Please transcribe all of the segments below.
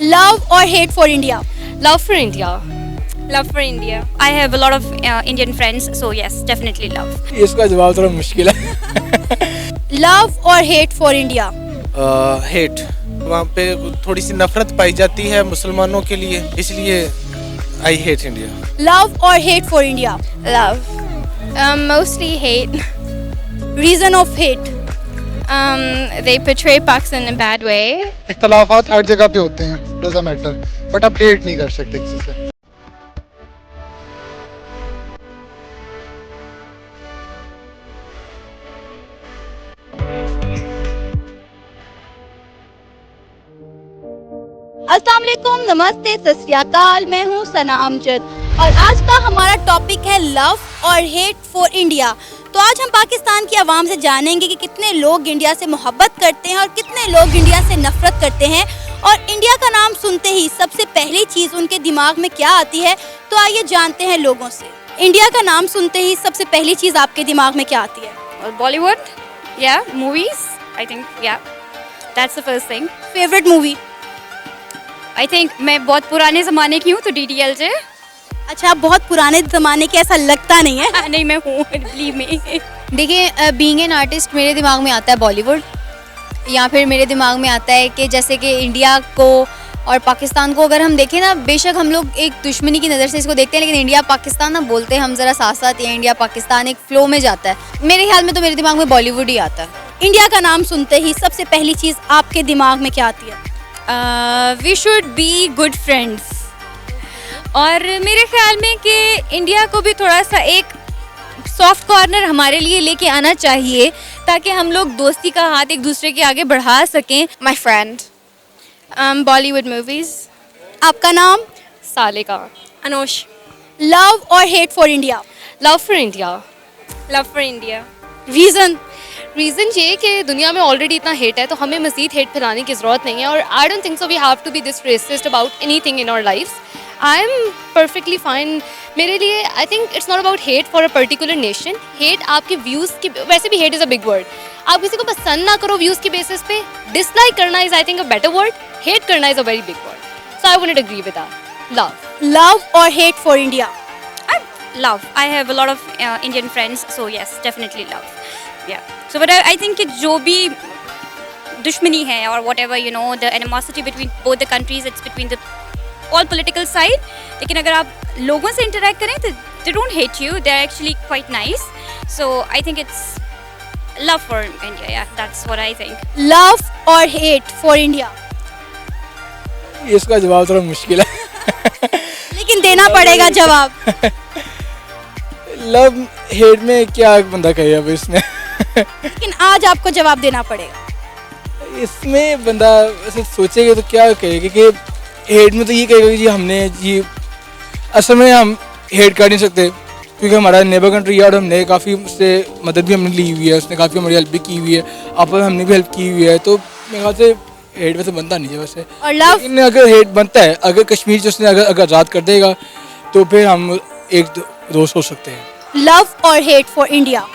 Love or hate for India? Love for India. Love for India. I have a lot of Indian friends, so yes, definitely love. इसका जवाब थोड़ा मुश्किल है। Love or hate for India? Hate, वहाँ पे थोड़ी सी नफरत पाई जाती है मुसलमानों के लिए, इसलिए I hate India. Love or hate for India? Love. Mostly hate. Reason of hate? They portray Pakistan in a bad way. इख्तलाफात हर जगह पे होते हैं, डजंट मैटर, बट आप हेट नहीं कर सकते किसी से। अस्सलाम वालेकुम, नमस्ते, सत श्री अकाल। मैं हूँ सना अमजद और आज का हमारा टॉपिक है लव और हेट फॉर इंडिया। तो आज हम पाकिस्तान की आवाम से जानेंगे कि कितने लोग इंडिया से मोहब्बत करते हैं और कितने लोग इंडिया से नफरत करते हैं, और इंडिया का नाम सुनते ही सबसे पहली चीज़ उनके दिमाग में क्या आती है। तो आइए जानते हैं लोगों से। इंडिया का नाम सुनते ही सबसे पहली चीज़ आपके दिमाग में क्या आती है? Bollywood, yeah, movies. I think, yeah, that's the first thing. Favourite movie? I think मैं बहुत पुराने ज़माने की हूँ, तो DDLJ. अच्छा, आप बहुत पुराने ज़माने के, ऐसा लगता नहीं है। नहीं, मैं हूँ, believe me. देखिए, बीइंग एन आर्टिस्ट मेरे दिमाग में आता है बॉलीवुड, या फिर मेरे दिमाग में आता है कि जैसे कि इंडिया को और पाकिस्तान को अगर हम देखें ना, बेशक हम लोग एक दुश्मनी की नज़र से इसको देखते हैं, लेकिन इंडिया पाकिस्तान ना बोलते हैं हम ज़रा साथ साथ, या इंडिया पाकिस्तान एक फ्लो में जाता है। मेरे ख्याल में तो मेरे दिमाग में बॉलीवुड ही आता है। इंडिया का नाम सुनते ही सबसे पहली चीज़ आपके दिमाग में क्या आती है? We should be good friends, और मेरे ख्याल में कि इंडिया को भी थोड़ा सा एक सॉफ्ट कॉर्नर हमारे लिए लेके आना चाहिए, ताकि हम लोग दोस्ती का हाथ एक दूसरे के आगे बढ़ा सकें। My friend. Bollywood movies. आपका नाम? सालिका। Anosh. लव और hate for India? Love for India. Love for India. Reason ये कि दुनिया में ऑलरेडी इतना हेट है, तो हमें मज़ीद हेट फैलाने की ज़रूरत नहीं है, और I don't think so we have to be this racist about anything in our lifes. I am perfectly fine. मेरे लिए I think it's not about hate for a particular nation. Hate आपके views की, वैसे भी hate is a big word. आप किसी को पसंद ना करो व्यूज़ की बेसिस पे, डिसलाइक करना is I think a better word, hate करना is a very big word. So I wouldn't agree with that. Love और hate for India? Love. I have a lot of Indian friends, so yes, definitely love. Yeah. So, but I think कि जो भी दुश्मनी है or whatever, you know, the animosity between both the countries, it's between the all political side. लेकिन अगर आप लोगों से interact करें तो they don't hate you. They're actually quite nice. So I think it's love for India. Yeah, that's what I think. Love और hate for India? इसका जवाब थोड़ा मुश्किल है। लेकिन देना पड़ेगा जवाब। लव हेट में क्या बंदा कहे अब इसमें। लेकिन आज आपको जवाब देना पड़ेगा। इसमें बंदा ऐसे सोचेगा तो क्या कहेगा कि हेट में तो ये कहेगा कि जी हमने जी, असल में हम हेट कर नहीं सकते क्योंकि हमारा नेबर कंट्री है और हमने काफ़ी उससे मदद भी हमने ली हुई है, उसने काफ़ी हमारी हेल्प भी की हुई है, आपस में हमने भी हेल्प की हुई है, तो मेरे ख्याल से हेट वैसे बनता नहीं है वैसे। और लव? लेकिन अगर हेट बनता है, अगर कश्मीर से उसने अगर आज़ाद कर देगा तो फिर हम एक दोस्त हो सकते हैं। लव और hate for India?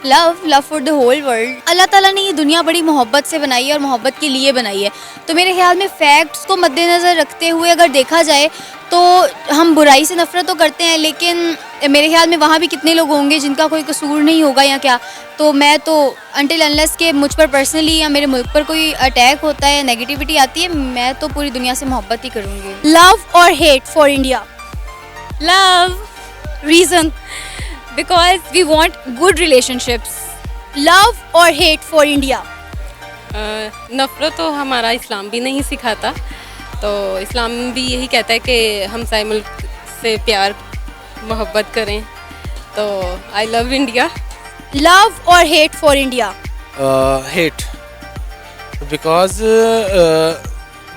Love for the whole world. Allah ताला ने ये दुनिया बड़ी मोहब्बत से बनाई है और मोहब्बत के लिए बनाई है, तो मेरे ख्याल में फैक्ट्स को मद्देनज़र रखते हुए अगर देखा जाए तो हम बुराई से नफ़रत तो करते हैं, लेकिन मेरे ख्याल में वहाँ भी कितने लोग होंगे जिनका कोई कसूर नहीं होगा या क्या। तो मैं तो अनटिल अनलेस के मुझ पर पर्सनली या मेरे मुल्क पर कोई अटैक होता है या नेगेटिविटी आती है, मैं तो पूरी दुनिया से मोहब्बत ही करूँगी। लव और hate for India? Love. Reason? Because we want good relationships. Love और हेट फॉर इंडिया? नफ़रत तो हमारा इस्लाम भी नहीं सिखाता, तो इस्लाम भी यही कहता है कि हम सारे मुल्क से प्यार मोहब्बत करें, तो आई लव इंडिया। लव और hate for India? Hate, because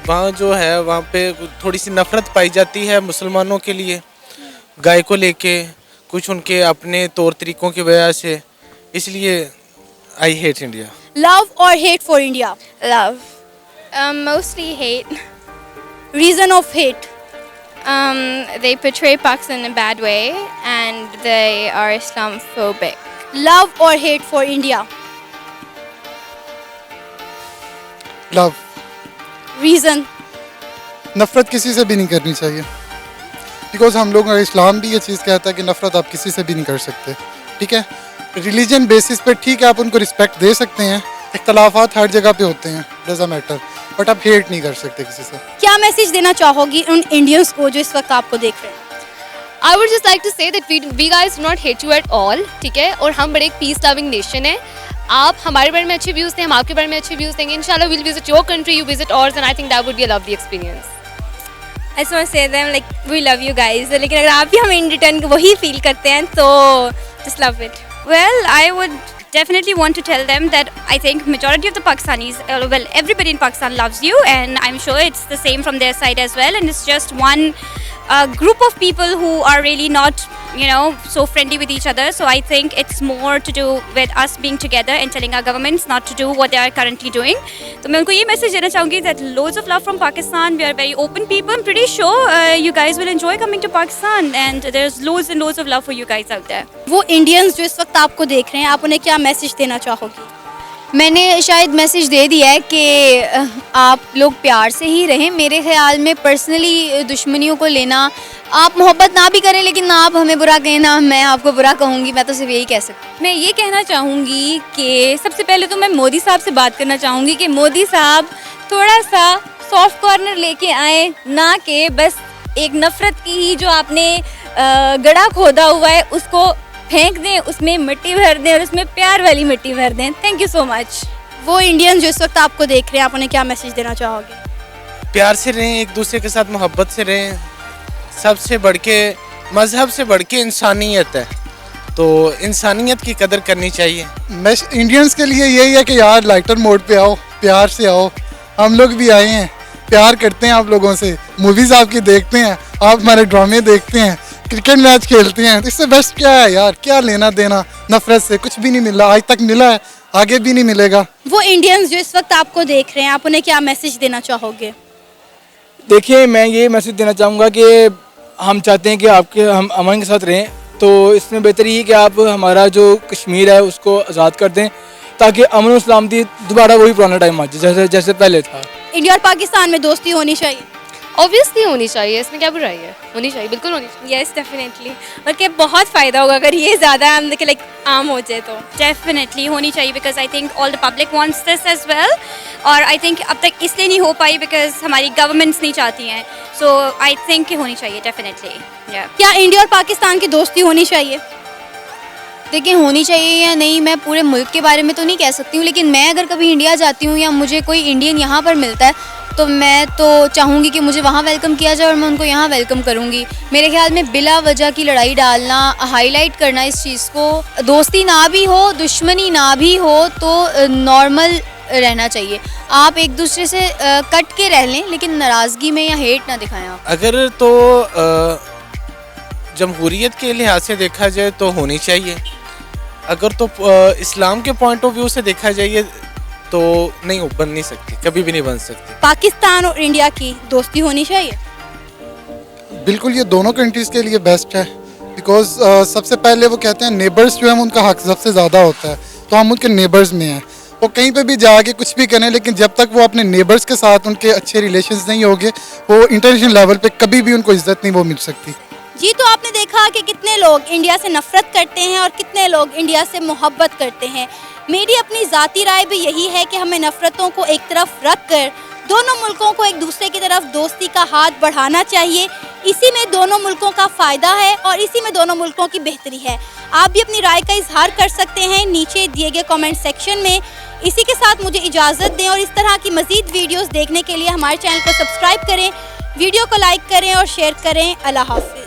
वहाँ जो है वहाँ पे थोड़ी सी नफरत पाई जाती है मुसलमानों के लिए, गाय को लेके, कुछ उनके अपने तौर तरीक़ों की वजह से, इसलिए आई हेट इंडिया। लव और hate for India? Love. Mostly hate. Reason of hate? They portray Pakistan in a bad way, and they are Islamophobic. Love or hate for India? Love. Reason? नफ़रत किसी से भी नहीं करनी चाहिए, because हम लोगों का इस्लाम भी ये चीज़ कहता है कि नफ़रत आप किसी से भी नहीं कर सकते, ठीक है। रिलीजन बेसिस पे ठीक है आप उनको रिस्पेक्ट दे सकते हैं, इख्तलाफात हर जगह पे होते हैं, डज़न्ट मैटर, बट आप हेट नहीं कर सकते किसी से। क्या मैसेज देना चाहोगी उन इंडियंस को जो इस वक्त आपको देख रहे हैं? I would just like to say that we guys do not hate you at all, ठीक है, और हम बड़े एक पीस लविंग नेशन है। आप हमारे बारे में अच्छे व्यूज़ दें, हम आपके बारे में अच्छे व्यूज़ देंगे। इंशाल्लाह we'll visit your country, you visit ours, and I think that would be a lovely experience. I just want to say them like we love you guys. लेकिन अगर आप भी हमें in return वही feel करते हैं तो just love it. Well, I would definitely want to tell them that I think majority of the Pakistanis, well, everybody in Pakistan loves you, and I'm sure it's the same from their side as well. And it's just one group of people who are really not, you know, so friendly with each other. So I think it's more to do with us being together and telling our governments not to do what they are currently doing. तो मैं उनको ये message देना चाहूँगी that loads of love from Pakistan. We are very open people. I'm pretty sure you guys will enjoy coming to Pakistan, and there's loads and loads of love for you guys out there. वो Indians जो इस वक्त आपको देख रहे हैं, आप उन्हें क्या मैसेज देना चाहोगी? मैंने शायद मैसेज दे दिया है कि आप लोग प्यार से ही रहें। मेरे ख्याल में पर्सनली दुश्मनियों को लेना, आप मोहब्बत ना भी करें लेकिन ना आप हमें बुरा कहें ना मैं आपको बुरा कहूँगी, मैं तो सिर्फ यही कह सकती हूँ। मैं ये कहना चाहूँगी कि सबसे पहले तो मैं मोदी साहब से बात करना चाहूँगी कि मोदी साहब थोड़ा सा सॉफ्ट कॉर्नर लेके आए, ना कि बस एक नफ़रत की ही जो आपने गड्ढा खोदा हुआ है उसको फेंक दें, उसमें मिट्टी भर दें और उसमें प्यार वाली मिट्टी भर दें। Thank you so much. वो इंडियंस जो इस वक्त आपको देख रहे हैं, आप उन्हें क्या मैसेज देना चाहोगे? प्यार से रहें, एक दूसरे के साथ मोहब्बत से रहें। सबसे बढ़ के मज़हब से बढ़ के इंसानियत है, तो इंसानियत की कदर करनी चाहिए। मैं इंडियंस के लिए यही है कि यार लाइटर मोड पे आओ, प्यार से आओ। हम लोग भी आए हैं, प्यार करते हैं आप लोगों से, मूवीज़ आपकी देखते हैं, आप हमारे ड्रामे देखते हैं, क्रिकेट मैच खेलते हैं। इससे बेस्ट क्या है यार, क्या लेना देना नफरत से? कुछ भी नहीं मिला, आज तक मिला है, आगे भी नहीं मिलेगा। वो इंडियंस जो इस वक्त आपको देख रहे हैं, आप उन्हें क्या मैसेज देना चाहोगे? देखिए, मैं ये मैसेज देना चाहूँगा कि हम चाहते हैं कि हम अमन के साथ रहें, तो इसमें बेहतर ये कि आप हमारा जो कश्मीर है उसको आज़ाद कर दें, ताकि अमन और सलामती दोबारा वही पुराना टाइम आ जाए जैसे पहले था। इंडिया और पाकिस्तान में दोस्ती होनी चाहिए। ऑब्वियसली होनी चाहिए, इसमें क्या बुराई है? होनी चाहिए, बिल्कुल होनी चाहिए। यस डेफिनेटली, बल्कि बहुत फ़ायदा होगा अगर ये ज़्यादा हम देखें लाइक आम हो जाए तो। डेफिनेटली होनी चाहिए because I think all the public wants this as well, और आई थिंक अब तक इसलिए नहीं हो पाई बिकॉज हमारी गवर्नमेंट्स नहीं चाहती हैं। सो आई थिंक होनी चाहिए डेफिनेटली। क्या इंडिया और पाकिस्तान की दोस्ती होनी चाहिए? देखिए, होनी चाहिए या नहीं मैं पूरे मुल्क के बारे में तो नहीं कह सकती हूँ, लेकिन मैं अगर कभी इंडिया जाती हूँ या मुझे कोई इंडियन यहाँ पर मिलता है तो मैं तो चाहूँगी कि मुझे वहाँ वेलकम किया जाए और मैं उनको यहाँ वेलकम करूँगी। मेरे ख्याल में बिला वजह की लड़ाई डालना, हाईलाइट करना इस चीज़ को, दोस्ती ना भी हो दुश्मनी ना भी हो तो नॉर्मल रहना चाहिए। आप एक दूसरे से कट के रह लें लेकिन नाराज़गी में या हेट ना दिखाएं आप। अगर तो जमहूरियत के लिहाज से देखा जाए तो होनी चाहिए, अगर तो इस्लाम के पॉइंट ऑफ व्यू से देखा जाए तो नहीं, बन नहीं सकती, कभी भी नहीं बन सकती। पाकिस्तान और इंडिया की दोस्ती होनी चाहिए। बिल्कुल, ये दोनों कंट्रीज़ के लिए बेस्ट है, बिकॉज सबसे पहले वो कहते हैं नेबर्स जो है उनका हक सबसे ज़्यादा होता है, तो हम उनके नेबर्स में हैं। वो कहीं पे भी जाके कुछ भी करें, लेकिन जब तक वो अपने नेबर्स के साथ उनके अच्छे रिलेशंस नहीं होंगे, वो इंटरनेशनल लेवल पे कभी भी उनको इज्जत नहीं वो मिल सकती। जी, तो आपने देखा कि कितने लोग इंडिया से नफरत करते हैं और कितने लोग इंडिया से मोहब्बत करते हैं। मेरी अपनी ज़ाती राय भी यही है कि हमें नफ़रतों को एक तरफ रख कर दोनों मुल्कों को एक दूसरे की तरफ दोस्ती का हाथ बढ़ाना चाहिए। इसी में दोनों मुल्कों का फ़ायदा है और इसी में दोनों मुल्कों की बेहतरी है। आप भी अपनी राय का इजहार कर सकते हैं नीचे दिए गए कमेंट सेक्शन में। इसी के साथ मुझे इजाज़त दें और इस तरह की मज़ीद वीडियोज़ देखने के लिए हमारे चैनल को सब्सक्राइब करें, वीडियो को लाइक करें और शेयर करें। अल्लाह हाफ़िज़।